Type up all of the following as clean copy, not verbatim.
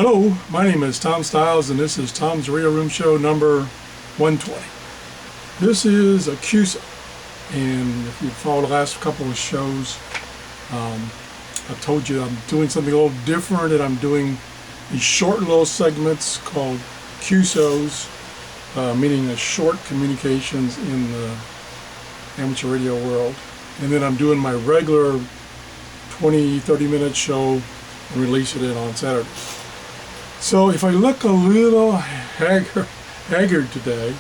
Hello, my name is Tom Stiles and this is Tom's Radio Room Show number 120. This is a QSO, and if you followed the last couple of shows, I've told you I'm doing something a little different, and I'm doing these short little segments called QSOs, meaning the short communications in the amateur radio world. And then I'm doing my regular 20-30 minute show and releasing it on Saturdays. So if I look a little haggard today,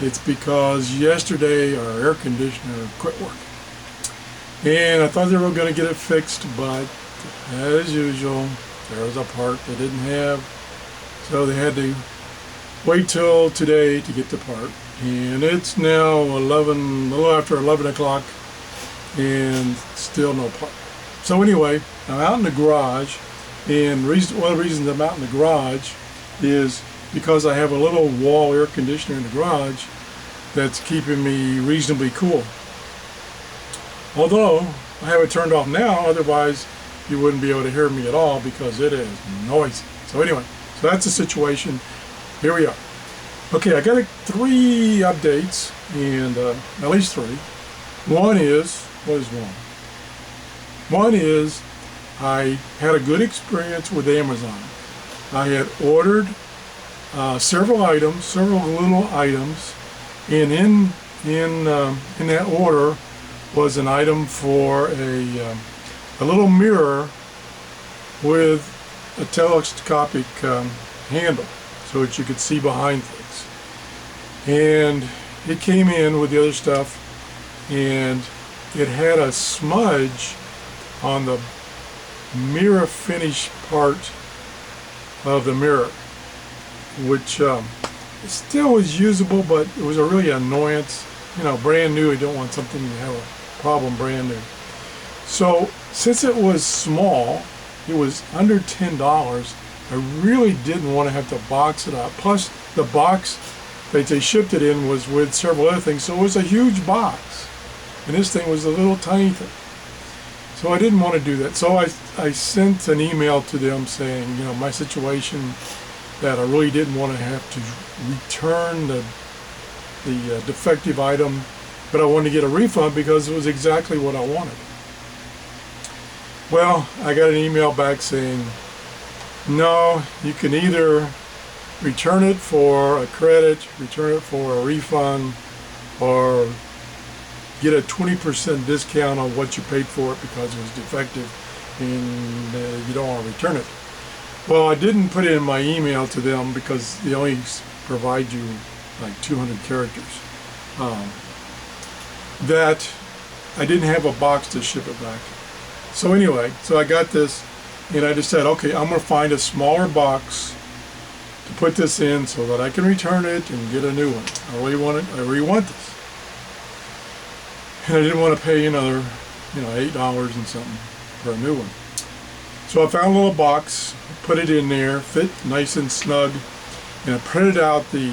it's because yesterday our air conditioner quit working. And I thought they were going to get it fixed, but as usual, there was a part they didn't have. So they had to wait till today to get the part. And it's now 11, a little after 11 o'clock, and still no part. So anyway, I'm out in the garage. And one of the reasons I'm out in the garage is because I have a little wall air conditioner in the garage that's keeping me reasonably cool. Although I have it turned off now, otherwise you wouldn't be able to hear me at all because it is noisy. So anyway, so that's the situation. Here we are. Okay, I got 3 updates, and at least 3. One is, what is one? One is, I had a good experience with Amazon. I had ordered several little items, and in that order was an item for a little mirror with a telescopic handle so that you could see behind things. And it came in with the other stuff, and it had a smudge on the mirror finish part of the mirror, which still was usable, but it was a really annoyance. You know, brand new, you don't want something to have a problem brand new. So since it was small, it was under $10, I really didn't want to have to box it up. Plus the box that they shipped it in was with several other things, so it was a huge box, and this thing was a little tiny thing. So I didn't want to do that. So I sent an email to them saying, you know, my situation, that I really didn't want to have to return the defective item, but I wanted to get a refund because it was exactly what I wanted. Well, I got an email back saying, no, you can either return it for a credit, return it for a refund, or get a 20% discount on what you paid for it because it was defective and you don't want to return it. Well, I didn't put it in my email to them because they only provide you like 200 characters. That I didn't have a box to ship it back. So anyway, so I got this, and I just said, okay, I'm going to find a smaller box to put this in so that I can return it and get a new one. I really want this. And I didn't want to pay another, $8 and something for a new one. So I found a little box, put it in there, fit nice and snug, and I printed out the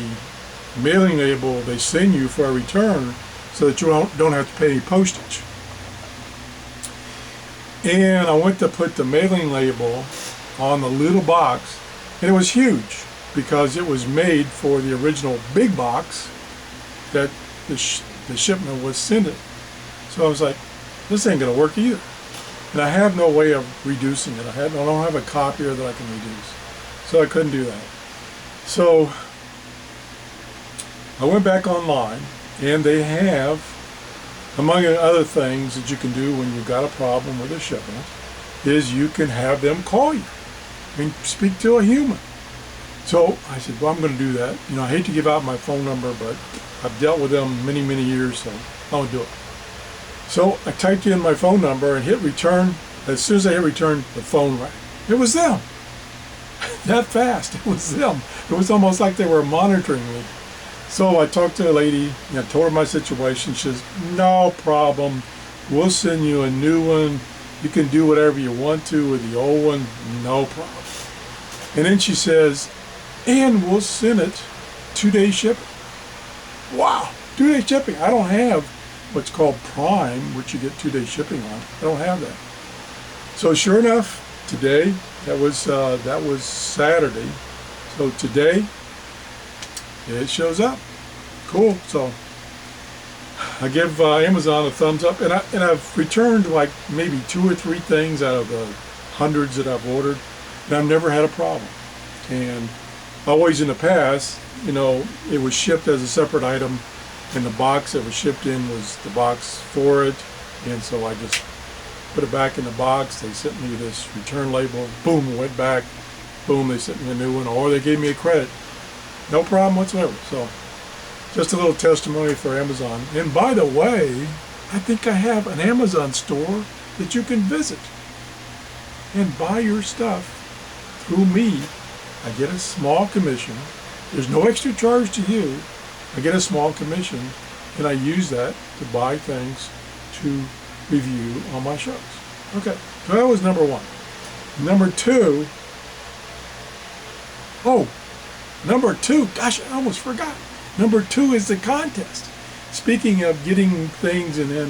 mailing label they send you for a return so that you don't have to pay any postage. And I went to put the mailing label on the little box, and it was huge because it was made for the original big box that the shipment was sending. So I was like, this ain't gonna work either. And I have no way of reducing it. I don't have a copier that I can reduce. So I couldn't do that. So I went back online, and they have, among other things that you can do when you've got a problem with a shipment, is you can have them call you and speak to a human. So I said, well, I'm going to do that. I hate to give out my phone number, but I've dealt with them many, many years, so I'll do it. So I typed in my phone number and hit return. As soon as I hit return, the phone rang. It was them. That fast. It was them. It was almost like they were monitoring me. So I talked to the lady, and I told her my situation. She says, no problem. We'll send you a new one. You can do whatever you want to with the old one. No problem. And then she says, and we'll send it 2-day shipping. Wow, 2-day shipping. I don't have what's called Prime, which you get 2-day shipping on. I don't have that. So sure enough, today, that was Saturday. So today, it shows up. Cool. So I give Amazon a thumbs up, and I've returned like maybe 2 or 3 things out of the hundreds that I've ordered, and I've never had a problem. And always in the past, you know, it was shipped as a separate item, and the box that was shipped in was the box for it, and so I just put it back in the box. They sent me this return label, boom, it went back, boom, they sent me a new one, or they gave me a credit. No problem whatsoever. So just a little testimony for Amazon. And by the way, I think I have an Amazon store that you can visit and buy your stuff through me. I get a small commission. There's no extra charge to you. I get a small commission, and I use that to buy things to review on my shows. Okay, so that was number 1. Number 2, number 2, gosh, I almost forgot. Number 2 is the contest. Speaking of getting things and then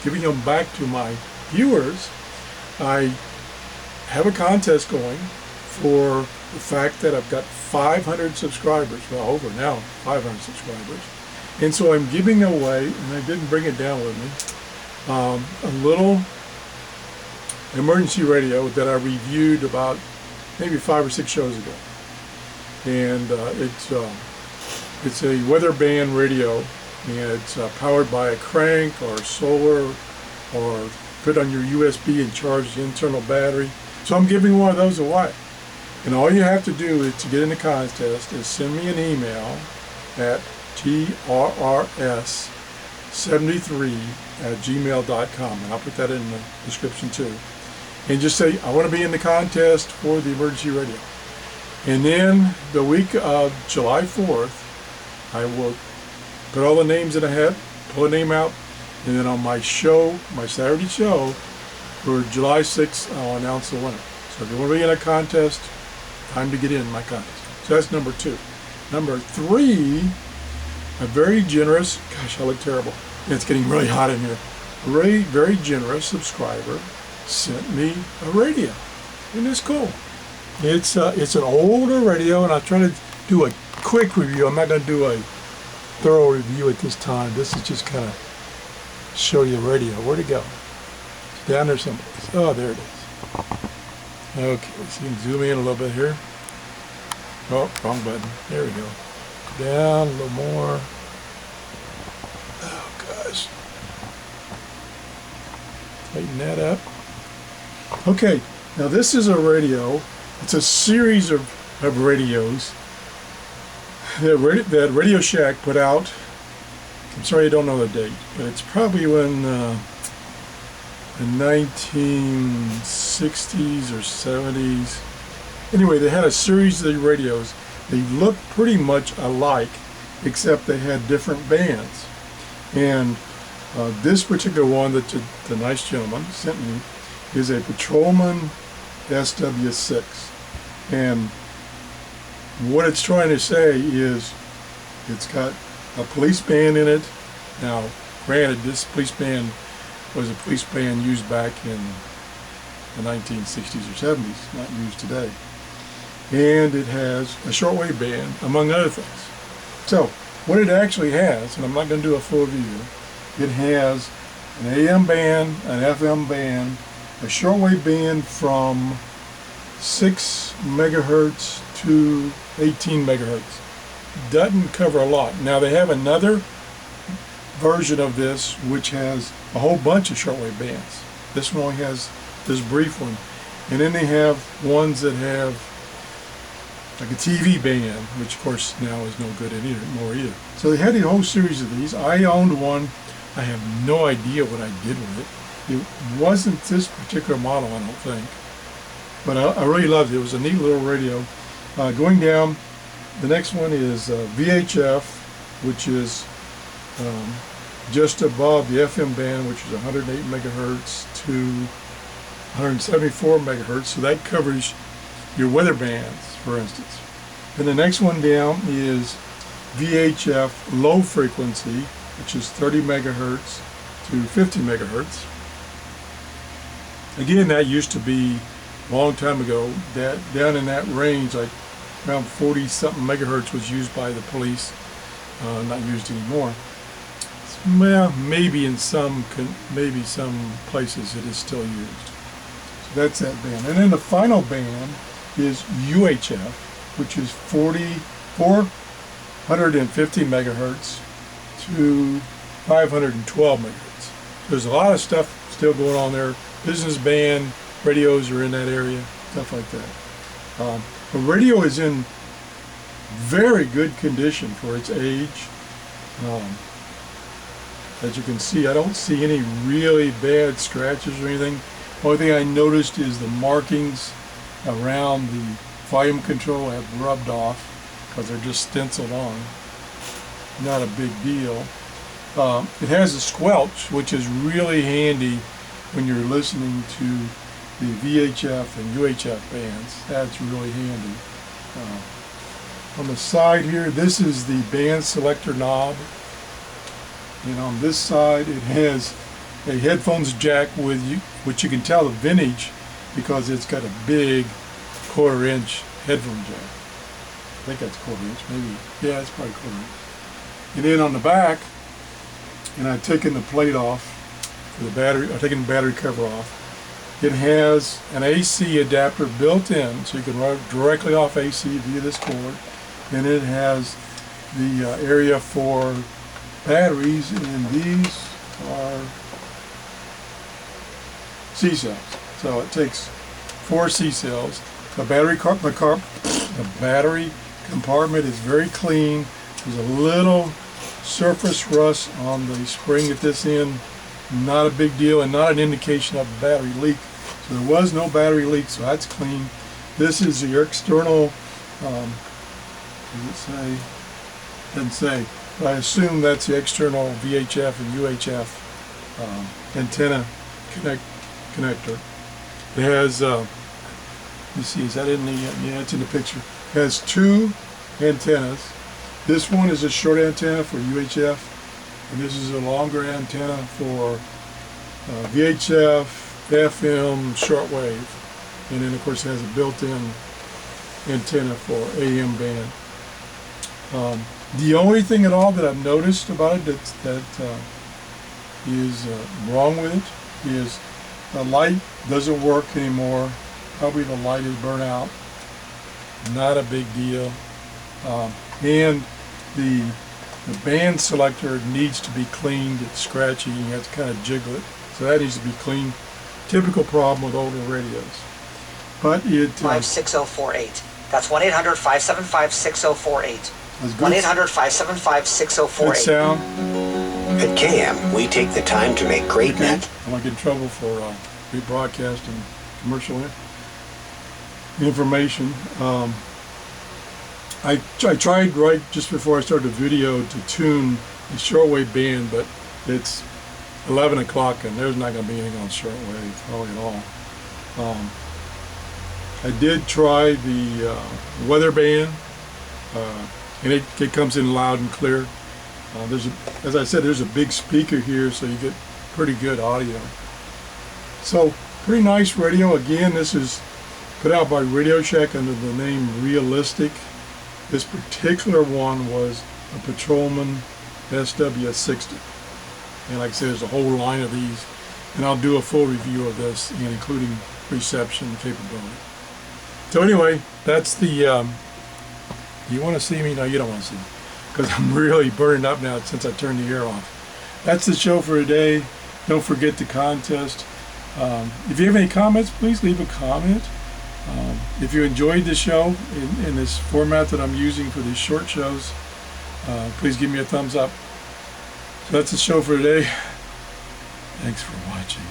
giving them back to my viewers, I have a contest going for the fact that I've got 500 subscribers, well, over now, 500 subscribers. And so I'm giving away, and I didn't bring it down with me, a little emergency radio that I reviewed about maybe 5 or 6 shows ago. And it's a weather band radio, and it's powered by a crank or solar, or put on your USB and charge the internal battery. So I'm giving one of those away. And all you have to do is, to get in the contest, is send me an email at TRRS73@gmail.com, and I'll put that in the description too. And just say, I want to be in the contest for the emergency radio. And then the week of July 4th, I will put all the names that I had, pull a name out, and then on my show, my Saturday show, for July 6th, I'll announce the winner. So if you want to be in a contest, time to get in my contest. So that's number 2. Number 3, a very generous, gosh, I look terrible. It's getting really hot in here. A very, very generous subscriber sent me a radio. Isn't this cool? It's an older radio, and I'll try to do a quick review. I'm not going to do a thorough review at this time. This is just kind of show you the radio. Where'd it go? It's down there someplace. Oh, there it is. Okay, so you can zoom in a little bit here. Oh, wrong button. There we go. Down a little more. Oh, gosh. Tighten that up. Okay, now this is a radio. It's a series of radios that Radio Shack put out. I'm sorry I don't know the date, but it's probably when the 1960s or 70s. Anyway, they had a series of radios. They looked pretty much alike, except they had different bands. And this particular one that the nice gentleman sent me is a Partolman SW-60. And what it's trying to say is it's got a police band in it. Now, granted, this police band was a police band used back in the 1960s or 70s, not used today. And it has a shortwave band, among other things. So, what it actually has, and I'm not going to do a full review, it has an AM band, an FM band, a shortwave band from 6 megahertz to 18 megahertz. Doesn't cover a lot. Now they have another version of this which has a whole bunch of shortwave bands. This one only has this brief one. And then they have ones that have like a TV band, which of course now is no good anymore either. So they had a whole series of these. I owned one. I have no idea what I did with it. It wasn't this particular model, I don't think. But I really loved it. It was a neat little radio. Going down, the next one is VHF, which is just above the FM band, which is 108 megahertz to 174 megahertz. So that covers your weather bands, for instance. And the next one down is VHF low frequency, which is 30 megahertz to 50 megahertz. Again, that used to be a long time ago, that down in that range, like around 40 something megahertz was used by the police, not used anymore. Well, maybe in some places it is still used. So that's that band. And then the final band is UHF, which is 450 megahertz to 512 megahertz. There's a lot of stuff still going on there. Business band radios are in that area, stuff like that. The radio is in very good condition for its age. As you can see, I don't see any really bad scratches or anything. The only thing I noticed is the markings around the volume control have rubbed off because they're just stenciled on. Not a big deal. It has a squelch, which is really handy when you're listening to the VHF and UHF bands. That's really handy. On the side here, this is the band selector knob. And on this side, it has a headphones jack with you, which you can tell the vintage because it's got a big 1/4 inch headphone jack. I think that's 1/4 inch, maybe. Yeah, it's probably 1/4 inch. And then on the back, and I've taken the plate off for the battery. I've taken the battery cover off. It has an AC adapter built in, so you can run directly off AC via this cord. And it has the area for batteries, and these are C cells. So it takes 4 C cells. The battery compartment is very clean. There's a little surface rust on the spring at this end. Not a big deal and not an indication of a battery leak. So there was no battery leak, so that's clean. This is your external, does it say? Doesn't say. But I assume that's the external VHF and UHF antenna connector. It has, let me see, is that in the, yeah, it's in the picture. It has 2 antennas. This one is a short antenna for UHF, and this is a longer antenna for VHF, FM, shortwave, and then of course it has a built-in antenna for AM band. The only thing at all that I've noticed about it that is wrong with it is the light doesn't work anymore. Probably the light is burnt out. Not a big deal. And the band selector needs to be cleaned. It's scratchy. You have to kind of jiggle it. So that needs to be cleaned. Typical problem with older radios. But it... 56048. That's 1-800-575-6048. 1-800-575-6048. Good sound. At KM, we take the time to make great net. I want to get in trouble for rebroadcasting commercial information. I tried right just before I started the video to tune the shortwave band, but it's 11 o'clock and there's not going to be anything on shortwave probably at all. I did try the weather band, and it comes in loud and clear. As I said, there's a big speaker here, so you get pretty good audio. So, pretty nice radio. Again, this is put out by Radio Shack under the name Realistic. This particular one was a Partolman SW-60. And like I said, there's a whole line of these. And I'll do a full review of this, including reception capability. So anyway, that's the... you want to see me? No, you don't want to see me. Because I'm really burning up now since I turned the air off. That's the show for today. Don't forget the contest. If you have any comments, please leave a comment. If you enjoyed the show in this format that I'm using for these short shows, please give me a thumbs up. So that's the show for today. Thanks for watching.